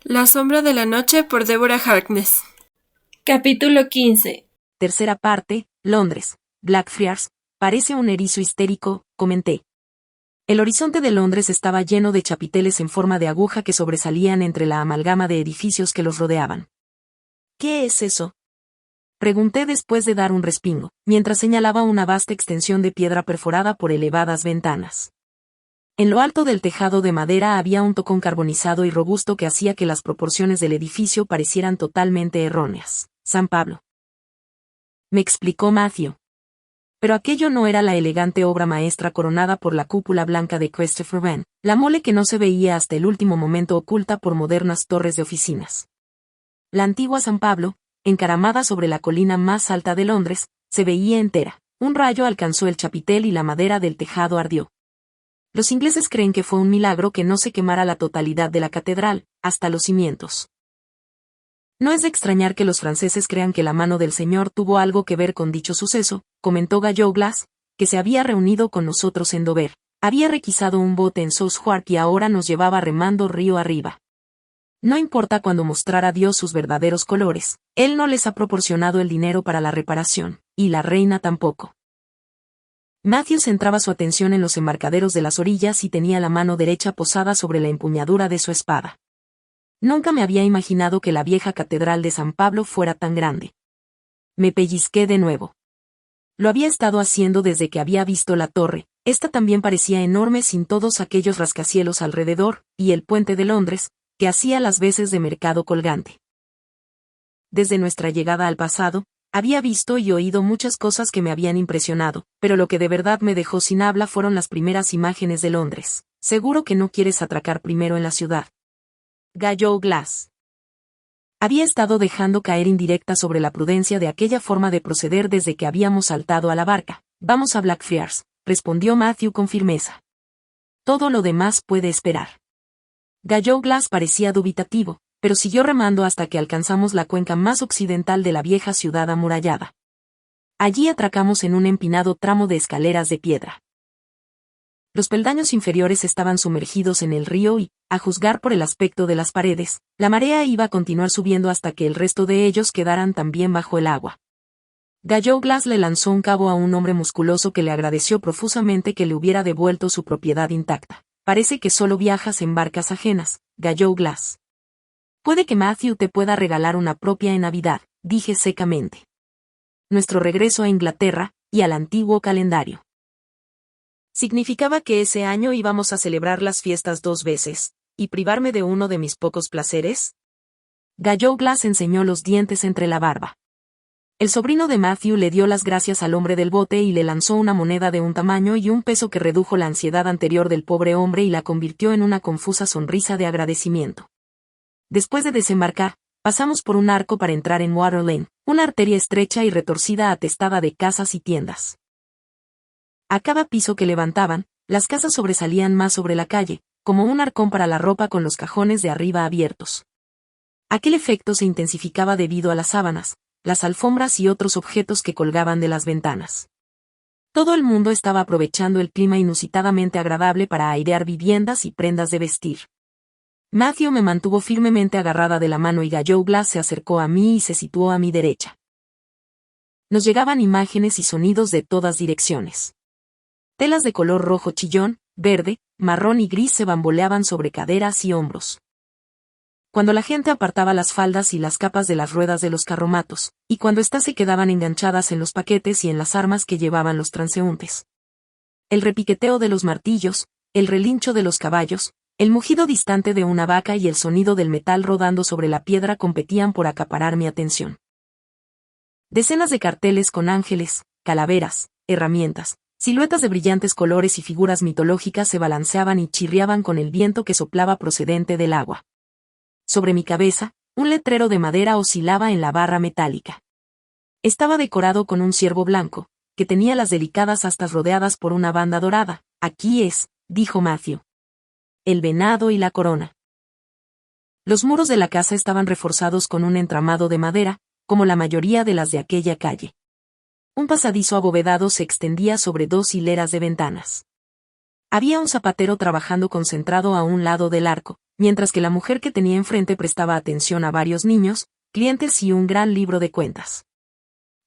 La sombra de la noche por Deborah Harkness. Capítulo 15. Tercera parte, Londres. Blackfriars, parece un erizo histérico, comenté. El horizonte de Londres estaba lleno de chapiteles en forma de aguja que sobresalían entre la amalgama de edificios que los rodeaban. ¿Qué es eso?, pregunté después de dar un respingo, mientras señalaba una vasta extensión de piedra perforada por elevadas ventanas. En lo alto del tejado de madera había un tocón carbonizado y robusto que hacía que las proporciones del edificio parecieran totalmente erróneas. San Pablo, me explicó Matthew. Pero aquello no era la elegante obra maestra coronada por la cúpula blanca de Christopher Wren, la mole que no se veía hasta el último momento oculta por modernas torres de oficinas. La antigua San Pablo, encaramada sobre la colina más alta de Londres, se veía entera. Un rayo alcanzó el chapitel y la madera del tejado ardió. Los ingleses creen que fue un milagro que no se quemara la totalidad de la catedral, hasta los cimientos. No es de extrañar que los franceses crean que la mano del Señor tuvo algo que ver con dicho suceso, comentó Gayot Glass, que se había reunido con nosotros en Dover. Había requisado un bote en Southwark y ahora nos llevaba remando río arriba. No importa cuando mostrar a Dios sus verdaderos colores, Él no les ha proporcionado el dinero para la reparación, y la reina tampoco. Matthew centraba su atención en los embarcaderos de las orillas y tenía la mano derecha posada sobre la empuñadura de su espada. Nunca me había imaginado que la vieja catedral de San Pablo fuera tan grande. Me pellizqué de nuevo. Lo había estado haciendo desde que había visto la torre. Esta también parecía enorme sin todos aquellos rascacielos alrededor, y el puente de Londres, que hacía las veces de mercado colgante. Desde nuestra llegada al pasado, había visto y oído muchas cosas que me habían impresionado, pero lo que de verdad me dejó sin habla fueron las primeras imágenes de Londres. Seguro que no quieres atracar primero en la ciudad. Gayot Glass. Había estado dejando caer indirectas sobre la prudencia de aquella forma de proceder desde que habíamos saltado a la barca. Vamos a Blackfriars, respondió Matthew con firmeza. Todo lo demás puede esperar. Gayot Glass parecía dubitativo, pero siguió remando hasta que alcanzamos la cuenca más occidental de la vieja ciudad amurallada. Allí atracamos en un empinado tramo de escaleras de piedra. Los peldaños inferiores estaban sumergidos en el río y, a juzgar por el aspecto de las paredes, la marea iba a continuar subiendo hasta que el resto de ellos quedaran también bajo el agua. Gayot Glass le lanzó un cabo a un hombre musculoso que le agradeció profusamente que le hubiera devuelto su propiedad intacta. Parece que solo viajas en barcas ajenas, Gayot Glass. Puede que Matthew te pueda regalar una propia en Navidad, dije secamente. Nuestro regreso a Inglaterra, y al antiguo calendario. Significaba que ese año íbamos a celebrar las fiestas 2 veces, y privarme de uno de mis pocos placeres. Gayot Glass enseñó los dientes entre la barba. El sobrino de Matthew le dio las gracias al hombre del bote y le lanzó una moneda de un tamaño y un peso que redujo la ansiedad anterior del pobre hombre y la convirtió en una confusa sonrisa de agradecimiento. Después de desembarcar, pasamos por un arco para entrar en Water Lane, una arteria estrecha y retorcida atestada de casas y tiendas. A cada piso que levantaban, las casas sobresalían más sobre la calle, como un arcón para la ropa con los cajones de arriba abiertos. Aquel efecto se intensificaba debido a las sábanas, las alfombras y otros objetos que colgaban de las ventanas. Todo el mundo estaba aprovechando el clima inusitadamente agradable para airear viviendas y prendas de vestir. Matthew me mantuvo firmemente agarrada de la mano y Gayot Glass se acercó a mí y se situó a mi derecha. Nos llegaban imágenes y sonidos de todas direcciones. Telas de color rojo chillón, verde, marrón y gris se bamboleaban sobre caderas y hombros. Cuando la gente apartaba las faldas y las capas de las ruedas de los carromatos, y cuando éstas se quedaban enganchadas en los paquetes y en las armas que llevaban los transeúntes. El repiqueteo de los martillos, el relincho de los caballos, el mugido distante de una vaca y el sonido del metal rodando sobre la piedra competían por acaparar mi atención. Decenas de carteles con ángeles, calaveras, herramientas, siluetas de brillantes colores y figuras mitológicas se balanceaban y chirriaban con el viento que soplaba procedente del agua. Sobre mi cabeza, un letrero de madera oscilaba en la barra metálica. Estaba decorado con un ciervo blanco, que tenía las delicadas astas rodeadas por una banda dorada. Aquí es, dijo Matthew. El venado y la corona. Los muros de la casa estaban reforzados con un entramado de madera, como la mayoría de las de aquella calle. Un pasadizo abovedado se extendía sobre 2 hileras de ventanas. Había un zapatero trabajando concentrado a un lado del arco, mientras que la mujer que tenía enfrente prestaba atención a varios niños, clientes y un gran libro de cuentas.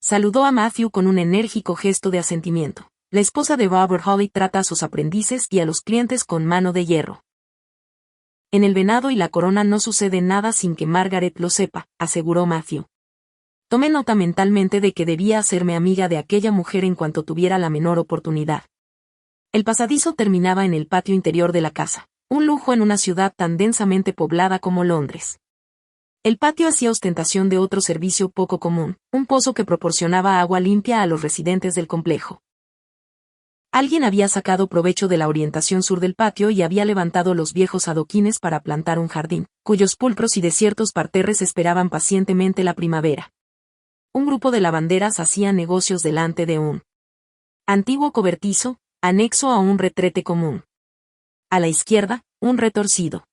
Saludó a Matthew con un enérgico gesto de asentimiento. La esposa de Robert Holly trata a sus aprendices y a los clientes con mano de hierro. En el Venado y la Corona no sucede nada sin que Margaret lo sepa, aseguró Matthew. Tomé nota mentalmente de que debía hacerme amiga de aquella mujer en cuanto tuviera la menor oportunidad. El pasadizo terminaba en el patio interior de la casa, un lujo en una ciudad tan densamente poblada como Londres. El patio hacía ostentación de otro servicio poco común, un pozo que proporcionaba agua limpia a los residentes del complejo. Alguien había sacado provecho de la orientación sur del patio y había levantado los viejos adoquines para plantar un jardín, cuyos pulcros y desiertos parterres esperaban pacientemente la primavera. Un grupo de lavanderas hacía negocios delante de un antiguo cobertizo, anexo a un retrete común. A la izquierda, un retorcido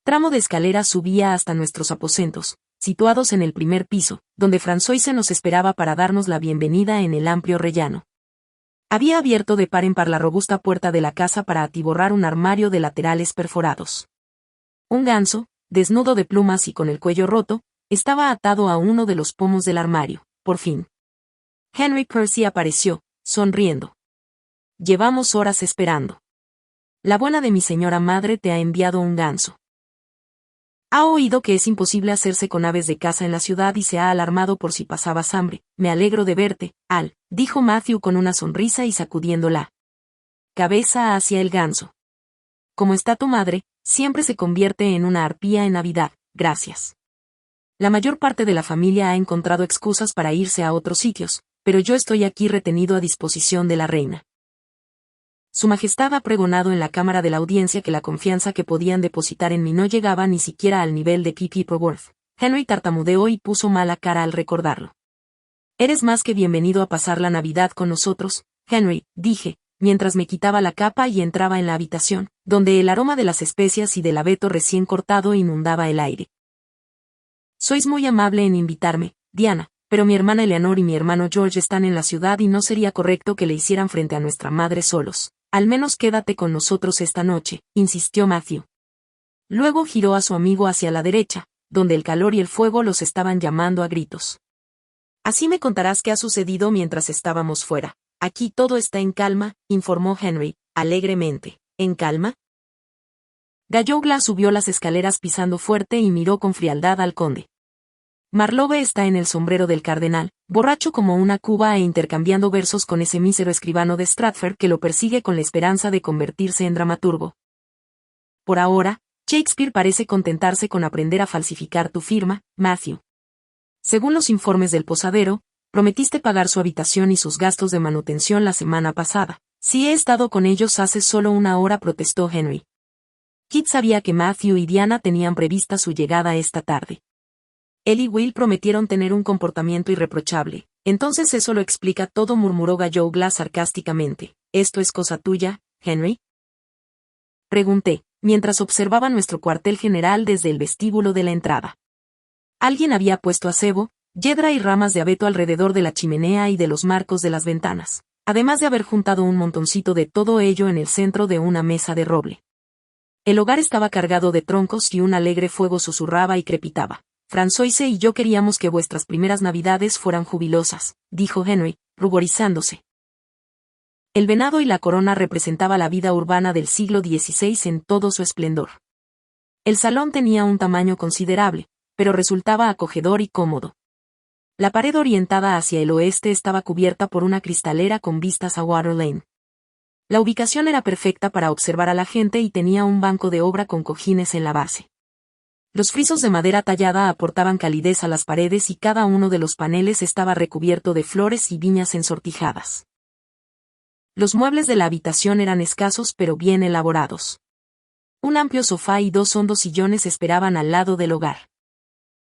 tramo de escalera subía hasta nuestros aposentos, situados en el primer piso, donde Françoise nos esperaba para darnos la bienvenida en el amplio rellano. Había abierto de par en par la robusta puerta de la casa para atiborrar un armario de laterales perforados. Un ganso, desnudo de plumas y con el cuello roto, estaba atado a uno de los pomos del armario, por fin. Henry Percy apareció, sonriendo. Llevamos horas esperando. La buena de mi señora madre te ha enviado un ganso. Ha oído que es imposible hacerse con aves de caza en la ciudad y se ha alarmado por si pasabas hambre. Me alegro de verte, Al, dijo Matthew con una sonrisa y sacudiendo la cabeza hacia el ganso. Como está tu madre, siempre se convierte en una arpía en Navidad, gracias. La mayor parte de la familia ha encontrado excusas para irse a otros sitios, pero yo estoy aquí retenido a disposición de la reina. Su Majestad ha pregonado en la Cámara de la Audiencia que la confianza que podían depositar en mí no llegaba ni siquiera al nivel de P.P. Proworth. Henry tartamudeó y puso mala cara al recordarlo. Eres más que bienvenido a pasar la Navidad con nosotros, Henry, dije, mientras me quitaba la capa y entraba en la habitación, donde el aroma de las especias y del abeto recién cortado inundaba el aire. Sois muy amable en invitarme, Diana, pero mi hermana Eleanor y mi hermano George están en la ciudad y no sería correcto que le hicieran frente a nuestra madre solos. Al menos quédate con nosotros esta noche, insistió Matthew. Luego giró a su amigo hacia la derecha, donde el calor y el fuego los estaban llamando a gritos. Así me contarás qué ha sucedido mientras estábamos fuera. Aquí todo está en calma, informó Henry, alegremente. ¿En calma? Gallowgla subió las escaleras pisando fuerte y miró con frialdad al conde. Marlove está en el sombrero del cardenal, borracho como una cuba e intercambiando versos con ese mísero escribano de Stratford que lo persigue con la esperanza de convertirse en dramaturgo. Por ahora, Shakespeare parece contentarse con aprender a falsificar tu firma, Matthew. Según los informes del posadero, prometiste pagar su habitación y sus gastos de manutención la semana pasada. Si he estado con ellos hace solo una hora, protestó Henry. Kit sabía que Matthew y Diana tenían prevista su llegada esta tarde. Él y Will prometieron tener un comportamiento irreprochable. Entonces eso lo explica todo, murmuró Gallowgla sarcásticamente. ¿Esto es cosa tuya, Henry? Pregunté, mientras observaba nuestro cuartel general desde el vestíbulo de la entrada. Alguien había puesto acebo, yedra y ramas de abeto alrededor de la chimenea y de los marcos de las ventanas, además de haber juntado un montoncito de todo ello en el centro de una mesa de roble. El hogar estaba cargado de troncos y un alegre fuego susurraba y crepitaba. Françoise y yo queríamos que vuestras primeras Navidades fueran jubilosas, dijo Henry, ruborizándose. El Venado y la Corona representaba la vida urbana del siglo XVI en todo su esplendor. El salón tenía un tamaño considerable, pero resultaba acogedor y cómodo. La pared orientada hacia el oeste estaba cubierta por una cristalera con vistas a Water Lane. La ubicación era perfecta para observar a la gente y tenía un banco de obra con cojines en la base. Los frisos de madera tallada aportaban calidez a las paredes y cada uno de los paneles estaba recubierto de flores y viñas ensortijadas. Los muebles de la habitación eran escasos pero bien elaborados. Un amplio sofá y dos hondos sillones esperaban al lado del hogar.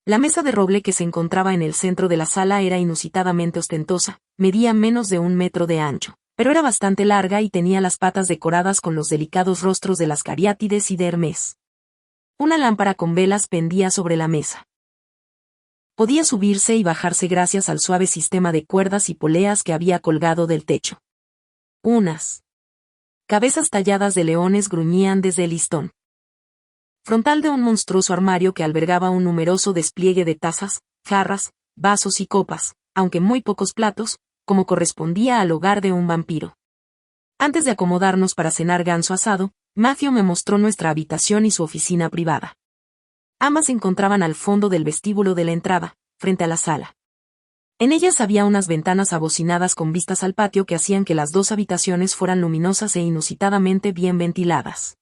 La mesa de roble que se encontraba en el centro de la sala era inusitadamente ostentosa, medía menos de 1 metro de ancho, pero era bastante larga y tenía las patas decoradas con los delicados rostros de las cariátides y de Hermes. Una lámpara con velas pendía sobre la mesa. Podía subirse y bajarse gracias al suave sistema de cuerdas y poleas que había colgado del techo. Unas cabezas talladas de leones gruñían desde el listón. frontal de un monstruoso armario que albergaba un numeroso despliegue de tazas, jarras, vasos y copas, aunque muy pocos platos, como correspondía al hogar de un vampiro. Antes de acomodarnos para cenar ganso asado, Matthew me mostró nuestra habitación y su oficina privada. Ambas se encontraban al fondo del vestíbulo de la entrada, frente a la sala. En ellas había unas ventanas abocinadas con vistas al patio que hacían que las dos habitaciones fueran luminosas e inusitadamente bien ventiladas.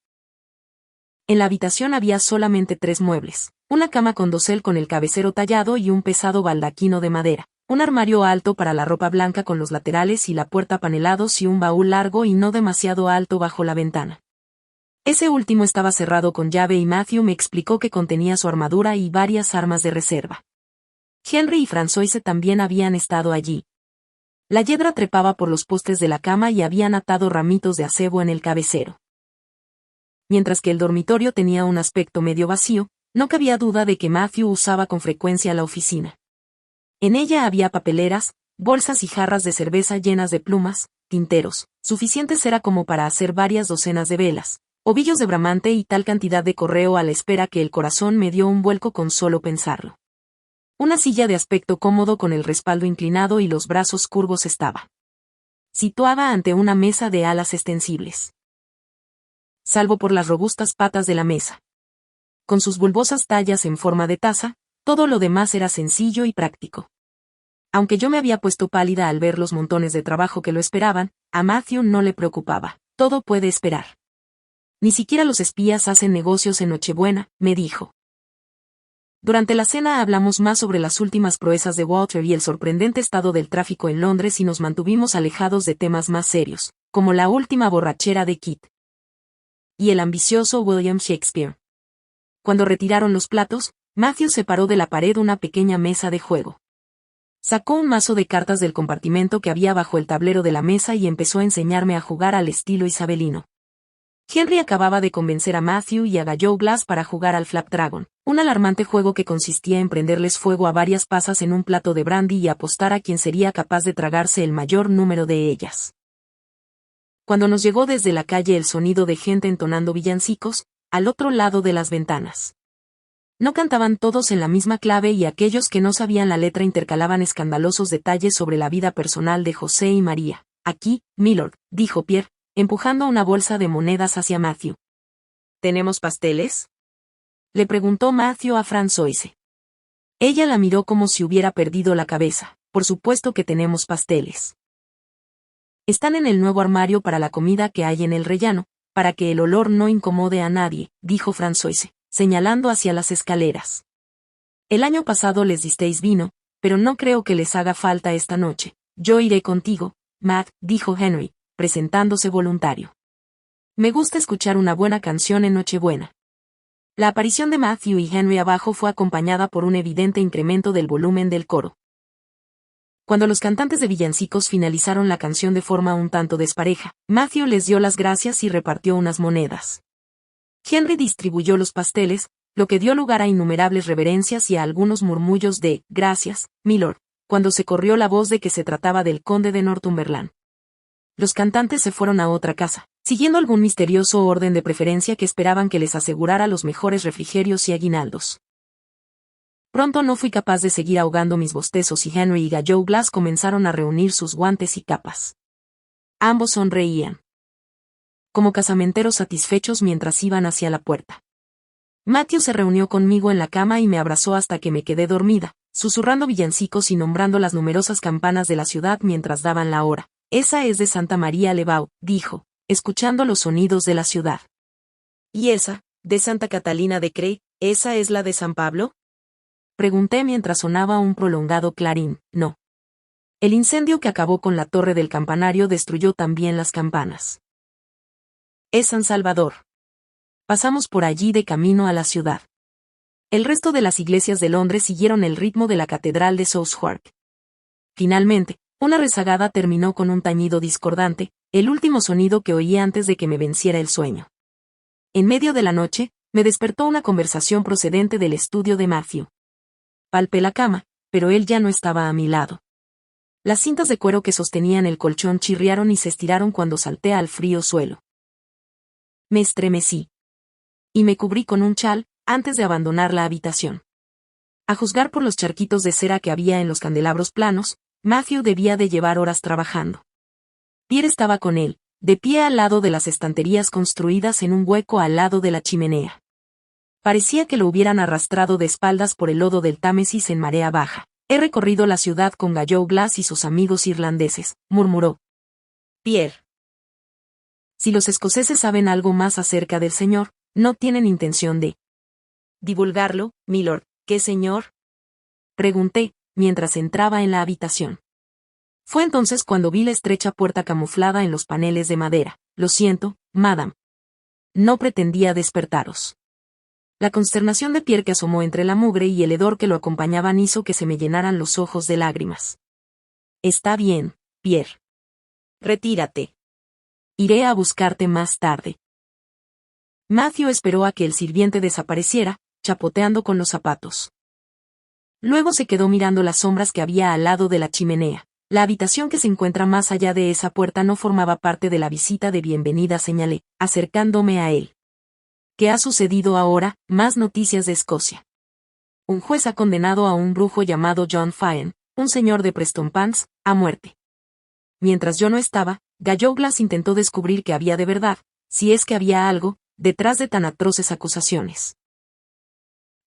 En la habitación había solamente 3 muebles: una cama con dosel con el cabecero tallado y un pesado baldaquino de madera, un armario alto para la ropa blanca con los laterales y la puerta panelados y un baúl largo y no demasiado alto bajo la ventana. Ese último estaba cerrado con llave y Matthew me explicó que contenía su armadura y varias armas de reserva. Henry y Françoise también habían estado allí. La hiedra trepaba por los postes de la cama y habían atado ramitos de acebo en el cabecero. Mientras que el dormitorio tenía un aspecto medio vacío, no cabía duda de que Matthew usaba con frecuencia la oficina. En ella había papeleras, bolsas y jarras de cerveza llenas de plumas, tinteros, suficiente cera como para hacer varias docenas de velas, ovillos de bramante y tal cantidad de correo a la espera que el corazón me dio un vuelco con solo pensarlo. Una silla de aspecto cómodo con el respaldo inclinado y los brazos curvos estaba situada ante una mesa de alas extensibles. Salvo por las robustas patas de la mesa, con sus bulbosas tallas en forma de taza, todo lo demás era sencillo y práctico. Aunque yo me había puesto pálida al ver los montones de trabajo que lo esperaban, a Matthew no le preocupaba. Todo puede esperar. Ni siquiera los espías hacen negocios en Nochebuena, me dijo. Durante la cena hablamos más sobre las últimas proezas de Walter y el sorprendente estado del tráfico en Londres y nos mantuvimos alejados de temas más serios, como la última borrachera de Kit y el ambicioso William Shakespeare. Cuando retiraron los platos, Matthew separó de la pared una pequeña mesa de juego. Sacó un mazo de cartas del compartimento que había bajo el tablero de la mesa y empezó a enseñarme a jugar al estilo isabelino. Henry acababa de convencer a Matthew y a Gallo Glass para jugar al Flapdragon, un alarmante juego que consistía en prenderles fuego a varias pasas en un plato de brandy y apostar a quién sería capaz de tragarse el mayor número de ellas. Cuando nos llegó desde la calle el sonido de gente entonando villancicos, al otro lado de las ventanas. No cantaban todos en la misma clave y aquellos que no sabían la letra intercalaban escandalosos detalles sobre la vida personal de José y María. Aquí, milord, dijo Pierre, empujando una bolsa de monedas hacia Matthew. ¿Tenemos pasteles?, le preguntó Matthew a Françoise. Ella la miró como si hubiera perdido la cabeza. Por supuesto que tenemos pasteles. Están en el nuevo armario para la comida que hay en el rellano, para que el olor no incomode a nadie, dijo Françoise, señalando hacia las escaleras. El año pasado les disteis vino, pero no creo que les haga falta esta noche. Yo iré contigo, Matt, dijo Henry, presentándose voluntario. Me gusta escuchar una buena canción en Nochebuena. La aparición de Matthew y Henry abajo fue acompañada por un evidente incremento del volumen del coro. Cuando los cantantes de villancicos finalizaron la canción de forma un tanto despareja, Matthew les dio las gracias y repartió unas monedas. Henry distribuyó los pasteles, lo que dio lugar a innumerables reverencias y a algunos murmullos de «Gracias, milord», cuando se corrió la voz de que se trataba del conde de Northumberland. Los cantantes se fueron a otra casa, siguiendo algún misterioso orden de preferencia que esperaban que les asegurara los mejores refrigerios y aguinaldos. Pronto no fui capaz de seguir ahogando mis bostezos y Henry y Gallo Glass comenzaron a reunir sus guantes y capas. Ambos sonreían, como casamenteros satisfechos mientras iban hacia la puerta. Matthew se reunió conmigo en la cama y me abrazó hasta que me quedé dormida, susurrando villancicos y nombrando las numerosas campanas de la ciudad mientras daban la hora. Esa es de Santa María le Vau, dijo, escuchando los sonidos de la ciudad. ¿Y esa, de Santa Catalina de Crey, esa es la de San Pablo?, pregunté mientras sonaba un prolongado clarín. No. El incendio que acabó con la torre del campanario destruyó también las campanas. Es San Salvador. Pasamos por allí de camino a la ciudad. El resto de las iglesias de Londres siguieron el ritmo de la catedral de Southwark. Finalmente, una rezagada terminó con un tañido discordante, el último sonido que oí antes de que me venciera el sueño. En medio de la noche, me despertó una conversación procedente del estudio de Matthew. Palpé la cama, pero él ya no estaba a mi lado. Las cintas de cuero que sostenían el colchón chirriaron y se estiraron cuando salté al frío suelo. Me estremecí. y me cubrí con un chal, antes de abandonar la habitación. A juzgar por los charquitos de cera que había en los candelabros planos, Matthew debía de llevar horas trabajando. Pierre estaba con él, de pie al lado de las estanterías construidas en un hueco al lado de la chimenea. Parecía que lo hubieran arrastrado de espaldas por el lodo del Támesis en marea baja. He recorrido la ciudad con Gallo Glass y sus amigos irlandeses, murmuró Pierre. Si los escoceses saben algo más acerca del señor, no tienen intención de divulgarlo, milord. ¿Qué señor? Pregunté, mientras entraba en la habitación. Fue entonces cuando vi la estrecha puerta camuflada en los paneles de madera. Lo siento, madame. No pretendía despertaros. La consternación de Pierre que asomó entre la mugre y el hedor que lo acompañaban hizo que se me llenaran los ojos de lágrimas. Está bien, Pierre. Retírate. Iré a buscarte más tarde. Matthew esperó a que el sirviente desapareciera, chapoteando con los zapatos. Luego se quedó mirando las sombras que había al lado de la chimenea. La habitación que se encuentra más allá de esa puerta no formaba parte de la visita de bienvenida, señalé, acercándome a él. ¿Qué ha sucedido ahora? Más noticias de Escocia. Un juez ha condenado a un brujo llamado John Fine, un señor de Prestonpans, a muerte. Mientras yo no estaba, Gallo Glass intentó descubrir que había de verdad, si es que había algo, detrás de tan atroces acusaciones.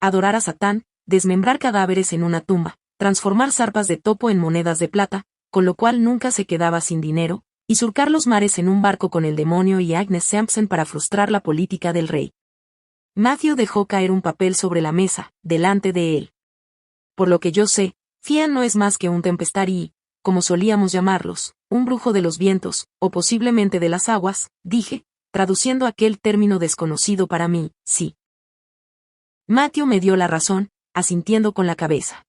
Adorar a Satán, desmembrar cadáveres en una tumba, transformar zarpas de topo en monedas de plata, con lo cual nunca se quedaba sin dinero, y surcar los mares en un barco con el demonio y Agnes Sampson para frustrar la política del rey. Matthew dejó caer un papel sobre la mesa, delante de él. Por lo que yo sé, Fian no es más que un tempestarí, como solíamos llamarlos, un brujo de los vientos, o posiblemente de las aguas, dije, traduciendo aquel término desconocido para mí, sí. Matthew me dio la razón, asintiendo con la cabeza.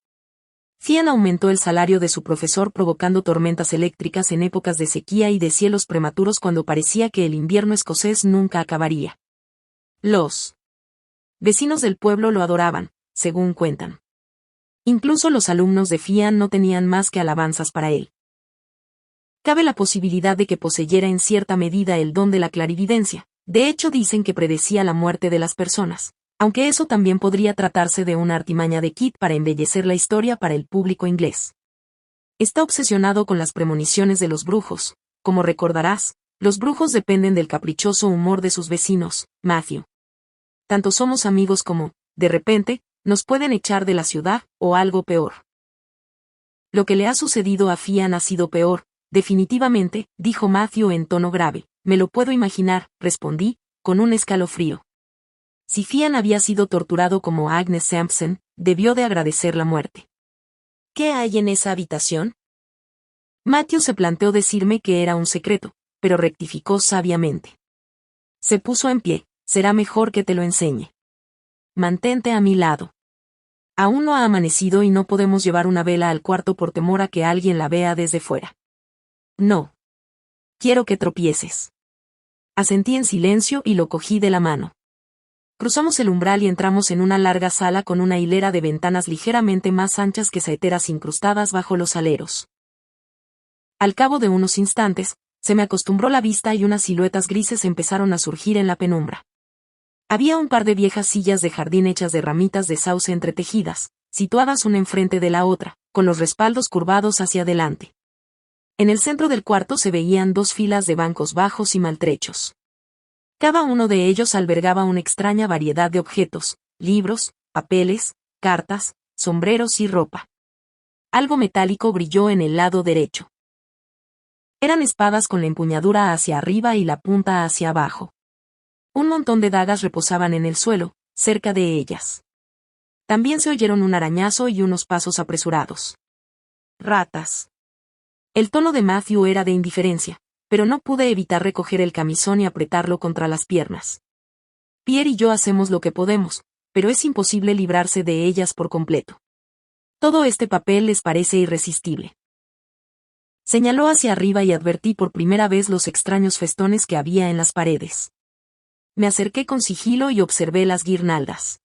Fian aumentó el salario de su profesor provocando tormentas eléctricas en épocas de sequía y de cielos prematuros cuando parecía que el invierno escocés nunca acabaría. Los vecinos del pueblo lo adoraban, según cuentan. Incluso los alumnos de Fian no tenían más que alabanzas para él. Cabe la posibilidad de que poseyera en cierta medida el don de la clarividencia, de hecho dicen que predecía la muerte de las personas, aunque eso también podría tratarse de una artimaña de Kit para embellecer la historia para el público inglés. Está obsesionado con las premoniciones de los brujos, como recordarás, los brujos dependen del caprichoso humor de sus vecinos, Matthew. Tanto somos amigos como, de repente, nos pueden echar de la ciudad, o algo peor. Lo que le ha sucedido a Fian ha sido peor, definitivamente, dijo Matthew en tono grave. Me lo puedo imaginar, respondí, con un escalofrío. Si Fian había sido torturado como Agnes Sampson, debió de agradecer la muerte. ¿Qué hay en esa habitación? Matthew se planteó decirme que era un secreto, pero rectificó sabiamente. Se puso en pie. Será mejor que te lo enseñe. Mantente a mi lado. Aún no ha amanecido y no podemos llevar una vela al cuarto por temor a que alguien la vea desde fuera. No. Quiero que tropieces. Asentí en silencio y lo cogí de la mano. Cruzamos el umbral y entramos en una larga sala con una hilera de ventanas ligeramente más anchas que saeteras incrustadas bajo los aleros. Al cabo de unos instantes, se me acostumbró la vista y unas siluetas grises empezaron a surgir en la penumbra. Había un par de viejas sillas de jardín hechas de ramitas de sauce entretejidas, situadas una enfrente de la otra, con los respaldos curvados hacia adelante. En el centro del cuarto se veían dos filas de bancos bajos y maltrechos. Cada uno de ellos albergaba una extraña variedad de objetos, libros, papeles, cartas, sombreros y ropa. Algo metálico brilló en el lado derecho. Eran espadas con la empuñadura hacia arriba y la punta hacia abajo. Un montón de dagas reposaban en el suelo, cerca de ellas. También se oyeron un arañazo y unos pasos apresurados. Ratas. El tono de Matthew era de indiferencia, pero no pude evitar recoger el camisón y apretarlo contra las piernas. Pierre y yo hacemos lo que podemos, pero es imposible librarse de ellas por completo. Todo este papel les parece irresistible. Señaló hacia arriba y advertí por primera vez los extraños festones que había en las paredes. Me acerqué con sigilo y observé las guirnaldas.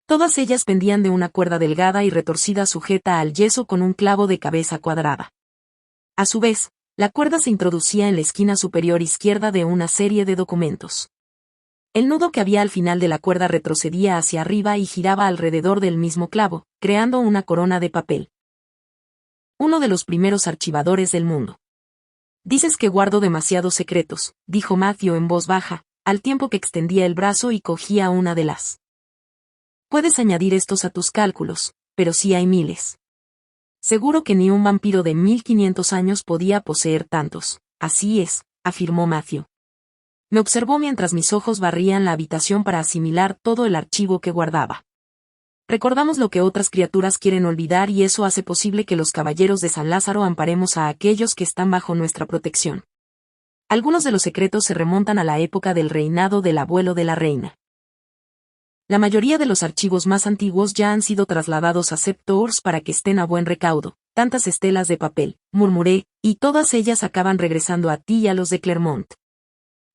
Todas ellas pendían de una cuerda delgada y retorcida sujeta al yeso con un clavo de cabeza cuadrada. A su vez, la cuerda se introducía en la esquina superior izquierda de una serie de documentos. El nudo que había al final de la cuerda retrocedía hacia arriba y giraba alrededor del mismo clavo, creando una corona de papel. Uno de los primeros archivadores del mundo. Dices que guardo demasiados secretos, dijo Matthew en voz baja, al tiempo que extendía el brazo y cogía una de las. Puedes añadir estos a tus cálculos, pero sí hay miles. Seguro que ni un vampiro de 1500 años podía poseer tantos. Así es, afirmó Matthew. Me observó mientras mis ojos barrían la habitación para asimilar todo el archivo que guardaba. Recordamos lo que otras criaturas quieren olvidar y eso hace posible que los caballeros de San Lázaro amparemos a aquellos que están bajo nuestra protección. Algunos de los secretos se remontan a la época del reinado del abuelo de la reina. La mayoría de los archivos más antiguos ya han sido trasladados a Sept Tours para que estén a buen recaudo. Tantas estelas de papel, murmuré, y todas ellas acaban regresando a ti y a los de Clermont.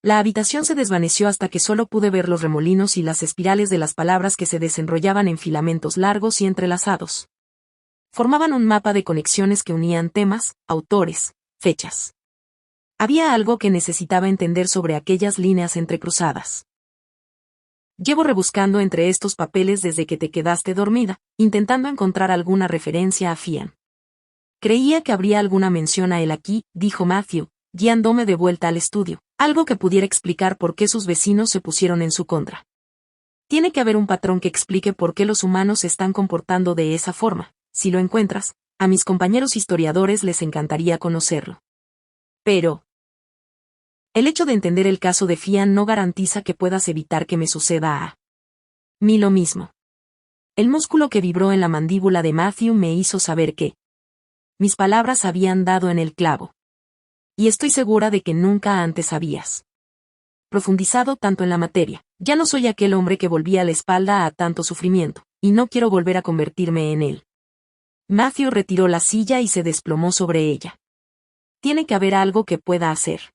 La habitación se desvaneció hasta que solo pude ver los remolinos y las espirales de las palabras que se desenrollaban en filamentos largos y entrelazados. Formaban un mapa de conexiones que unían temas, autores, fechas. Había algo que necesitaba entender sobre aquellas líneas entrecruzadas. Llevo rebuscando entre estos papeles desde que te quedaste dormida, intentando encontrar alguna referencia a Fian. Creía que habría alguna mención a él aquí, dijo Matthew, guiándome de vuelta al estudio, algo que pudiera explicar por qué sus vecinos se pusieron en su contra. Tiene que haber un patrón que explique por qué los humanos se están comportando de esa forma. Si lo encuentras, a mis compañeros historiadores les encantaría conocerlo. Pero el hecho de entender el caso de Fian no garantiza que puedas evitar que me suceda a mí lo mismo. El músculo que vibró en la mandíbula de Matthew me hizo saber que mis palabras habían dado en el clavo. Y estoy segura de que nunca antes habías profundizado tanto en la materia. Ya no soy aquel hombre que volvía la espalda a tanto sufrimiento, y no quiero volver a convertirme en él. Matthew retiró la silla y se desplomó sobre ella. Tiene que haber algo que pueda hacer.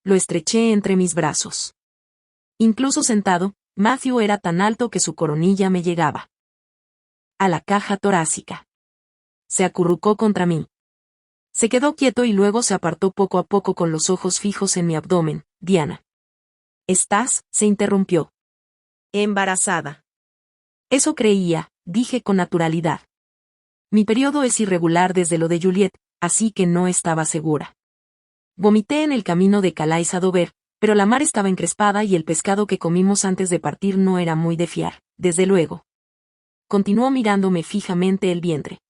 Lo estreché entre mis brazos. Incluso sentado, Matthew era tan alto que su coronilla me llegaba a la caja torácica. Se acurrucó contra mí. Se quedó quieto y luego se apartó poco a poco con los ojos fijos en mi abdomen. Diana. ¿Estás? Se interrumpió. Embarazada. Eso creía, dije con naturalidad. Mi periodo es irregular desde lo de Juliet, así que no estaba segura. Vomité en el camino de Calais a Dover, pero la mar estaba encrespada y el pescado que comimos antes de partir no era muy de fiar, desde luego. Continuó mirándome fijamente el vientre.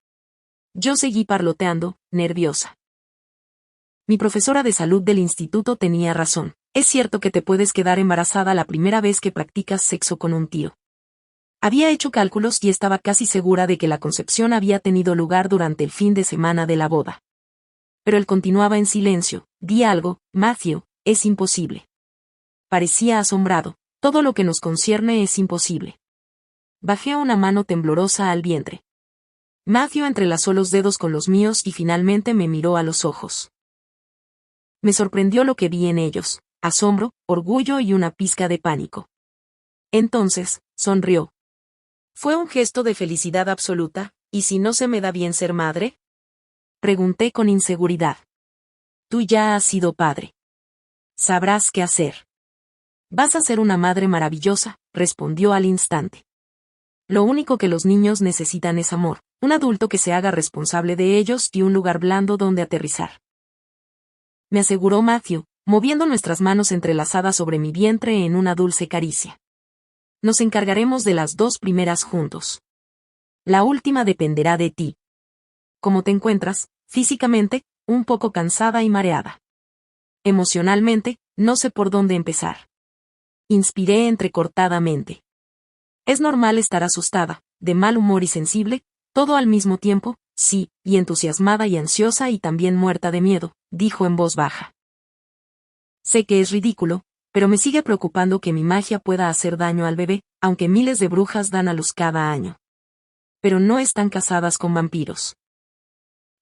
Yo seguí parloteando, nerviosa. Mi profesora de salud del instituto tenía razón. Es cierto que te puedes quedar embarazada la primera vez que practicas sexo con un tío. Había hecho cálculos y estaba casi segura de que la concepción había tenido lugar durante el fin de semana de la boda. Pero él continuaba en silencio. Di algo, Matthew, es imposible. Parecía asombrado. Todo lo que nos concierne es imposible. Bajé una mano temblorosa al vientre. Matthew entrelazó los dedos con los míos y finalmente me miró a los ojos. Me sorprendió lo que vi en ellos, asombro, orgullo y una pizca de pánico. Entonces, sonrió. ¿Fue un gesto de felicidad absoluta, y si no se me da bien ser madre? Pregunté con inseguridad. Tú ya has sido padre. Sabrás qué hacer. Vas a ser una madre maravillosa, respondió al instante. Lo único que los niños necesitan es amor, un adulto que se haga responsable de ellos y un lugar blando donde aterrizar. Me aseguró Matthew, moviendo nuestras manos entrelazadas sobre mi vientre en una dulce caricia. Nos encargaremos de las dos primeras juntos. La última dependerá de ti. ¿Cómo te encuentras? Físicamente, un poco cansada y mareada. Emocionalmente, no sé por dónde empezar. Inspiré entrecortadamente. Es normal estar asustada, de mal humor y sensible, todo al mismo tiempo, sí, y entusiasmada y ansiosa y también muerta de miedo, dijo en voz baja. Sé que es ridículo, pero me sigue preocupando que mi magia pueda hacer daño al bebé, aunque miles de brujas dan a luz cada año. Pero no están casadas con vampiros.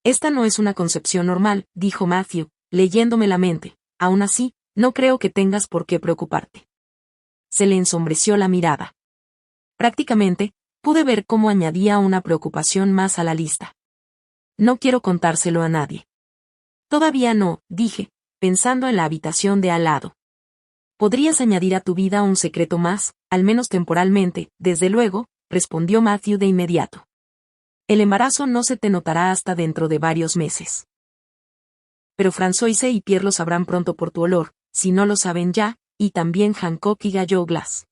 Esta no es una concepción normal, dijo Matthew, leyéndome la mente. Aún así, no creo que tengas por qué preocuparte. Se le ensombreció la mirada. Prácticamente, pude ver cómo añadía una preocupación más a la lista. No quiero contárselo a nadie. Todavía no, dije, pensando en la habitación de al lado. Podrías añadir a tu vida un secreto más, al menos temporalmente, desde luego, respondió Matthew de inmediato. El embarazo no se te notará hasta dentro de varios meses. Pero Françoise y Pierre lo sabrán pronto por tu olor, si no lo saben ya, y también Hancock y Gallo Glass.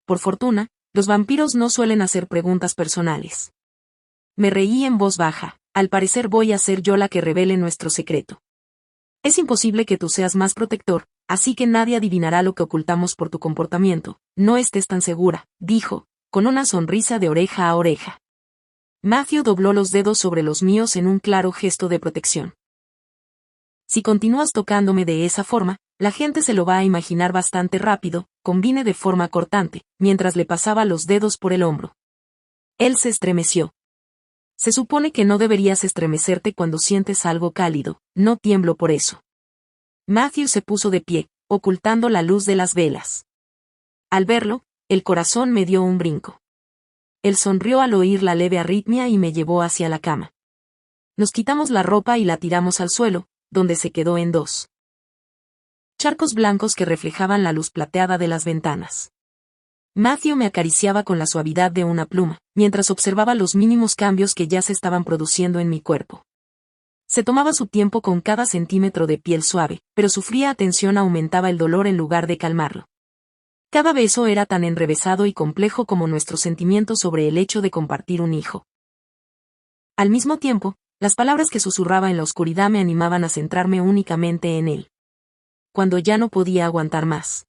Por fortuna, los vampiros no suelen hacer preguntas personales. Me reí en voz baja. Al parecer voy a ser yo la que revele nuestro secreto. Es imposible que tú seas más protector, así que nadie adivinará lo que ocultamos por tu comportamiento. No estés tan segura, dijo, con una sonrisa de oreja a oreja. Matthew dobló los dedos sobre los míos en un claro gesto de protección. Si continúas tocándome de esa forma, la gente se lo va a imaginar bastante rápido, convine de forma cortante, mientras le pasaba los dedos por el hombro. Él se estremeció. Se supone que no deberías estremecerte cuando sientes algo cálido, no tiemblo por eso. Matthew se puso de pie, ocultando la luz de las velas. Al verlo, el corazón me dio un brinco. Él sonrió al oír la leve arritmia y me llevó hacia la cama. Nos quitamos la ropa y la tiramos al suelo, donde se quedó en dos charcos blancos que reflejaban la luz plateada de las ventanas. Matthew me acariciaba con la suavidad de una pluma, mientras observaba los mínimos cambios que ya se estaban produciendo en mi cuerpo. Se tomaba su tiempo con cada centímetro de piel suave, pero su fría atención aumentaba el dolor en lugar de calmarlo. Cada beso era tan enrevesado y complejo como nuestro sentimiento sobre el hecho de compartir un hijo. Al mismo tiempo, las palabras que susurraba en la oscuridad me animaban a centrarme únicamente en él. Cuando ya no podía aguantar más.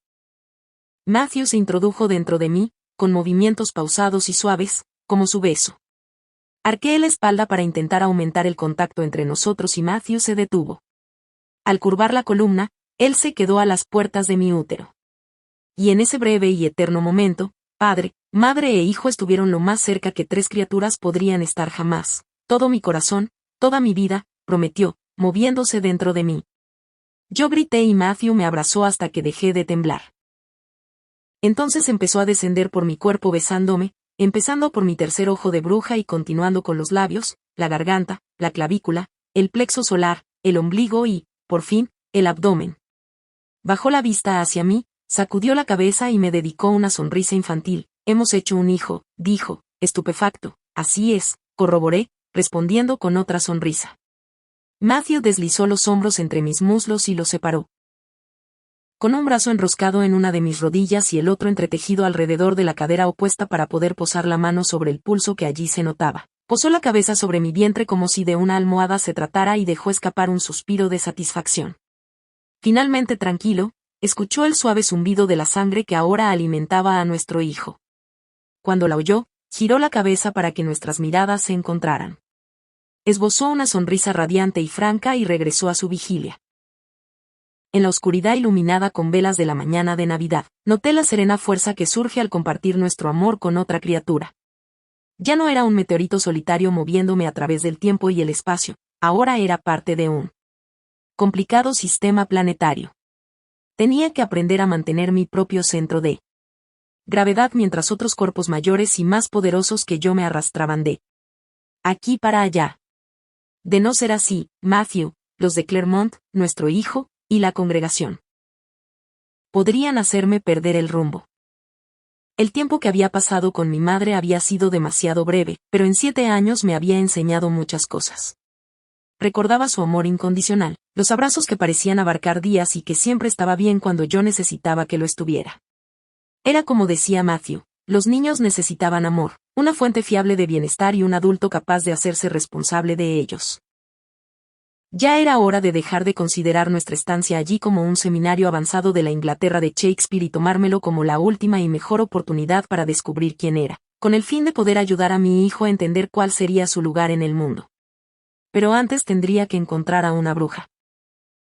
Matthew se introdujo dentro de mí, con movimientos pausados y suaves, como su beso. Arqueé la espalda para intentar aumentar el contacto entre nosotros y Matthew se detuvo. Al curvar la columna, él se quedó a las puertas de mi útero. Y en ese breve y eterno momento, padre, madre e hijo estuvieron lo más cerca que tres criaturas podrían estar jamás. Todo mi corazón, toda mi vida, prometió, moviéndose dentro de mí. Yo grité y Matthew me abrazó hasta que dejé de temblar. Entonces empezó a descender por mi cuerpo besándome, empezando por mi tercer ojo de bruja y continuando con los labios, la garganta, la clavícula, el plexo solar, el ombligo y, por fin, el abdomen. Bajó la vista hacia mí, sacudió la cabeza y me dedicó una sonrisa infantil. Hemos hecho un hijo, dijo, estupefacto. Así es, corroboré, respondiendo con otra sonrisa. Matthew deslizó los hombros entre mis muslos y los separó. Con un brazo enroscado en una de mis rodillas y el otro entretejido alrededor de la cadera opuesta para poder posar la mano sobre el pulso que allí se notaba. Posó la cabeza sobre mi vientre como si de una almohada se tratara y dejó escapar un suspiro de satisfacción. Finalmente tranquilo, escuchó el suave zumbido de la sangre que ahora alimentaba a nuestro hijo. Cuando la oyó, giró la cabeza para que nuestras miradas se encontraran. Esbozó una sonrisa radiante y franca y regresó a su vigilia. En la oscuridad iluminada con velas de la mañana de Navidad, noté la serena fuerza que surge al compartir nuestro amor con otra criatura. Ya no era un meteorito solitario moviéndome a través del tiempo y el espacio, ahora era parte de un complicado sistema planetario. Tenía que aprender a mantener mi propio centro de gravedad mientras otros cuerpos mayores y más poderosos que yo me arrastraban de aquí para allá. De no ser así, Matthew, los de Claremont, nuestro hijo, y la congregación podrían hacerme perder el rumbo. El tiempo que había pasado con mi madre había sido demasiado breve, pero en 7 años me había enseñado muchas cosas. Recordaba su amor incondicional, los abrazos que parecían abarcar días y que siempre estaba bien cuando yo necesitaba que lo estuviera. Era como decía Matthew, los niños necesitaban amor, una fuente fiable de bienestar y un adulto capaz de hacerse responsable de ellos. Ya era hora de dejar de considerar nuestra estancia allí como un seminario avanzado de la Inglaterra de Shakespeare y tomármelo como la última y mejor oportunidad para descubrir quién era, con el fin de poder ayudar a mi hijo a entender cuál sería su lugar en el mundo. Pero antes tendría que encontrar a una bruja.